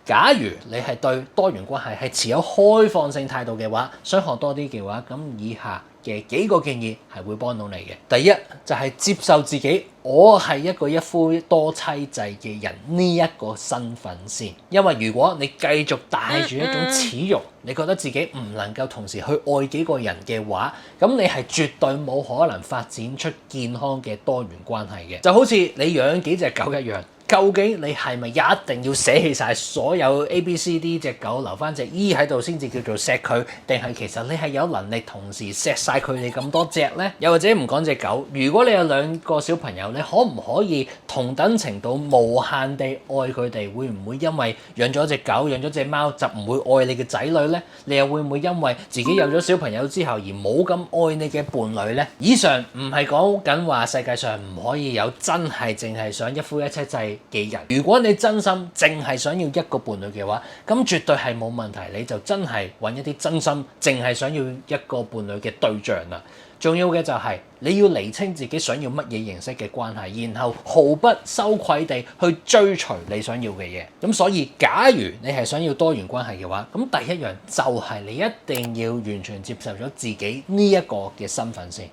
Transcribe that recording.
假如你係對多元關係係持有開放性態度嘅話，想學多啲嘅話，咁以下嘅幾個建議係會幫到你嘅。第一就係接受自己，我係一個一夫多妻制嘅人呢一個身份先。因為如果你繼續帶住一種恥辱，你覺得自己唔能夠同時去愛幾個人嘅話，咁你係絕對冇可能發展出健康嘅多元關係嘅。就好似你養幾隻狗一樣。究竟你係咪一定要捨棄晒所有 A、B、C、D 隻狗，留翻隻 E 喺度先至叫做錫佢？定係其實你係有能力同時錫晒佢哋咁多隻呢？又或者唔講隻狗，如果你有2個小朋友，你可唔可以同等程度無限地愛佢哋？會唔會因為養咗隻狗、養咗隻貓就唔會愛你嘅仔女呢？你又會唔會因為自己有咗小朋友之後而冇咁愛你嘅伴侶呢？以上唔係講緊話世界上唔可以有真係淨係想一夫一妻制嘅人，如果你真心淨係想要一個伴侶嘅話，咁絕對係冇問題，你就真係揾一啲真心淨係想要一個伴侶嘅對象啦。重要嘅就係你要釐清自己想要乜嘢形式嘅關係，然後毫不羞愧地去追隨你想要嘅嘢。咁所以，假如你係想要多元關係嘅話，咁第一樣就係你一定要完全接受咗自己呢一個嘅身份先。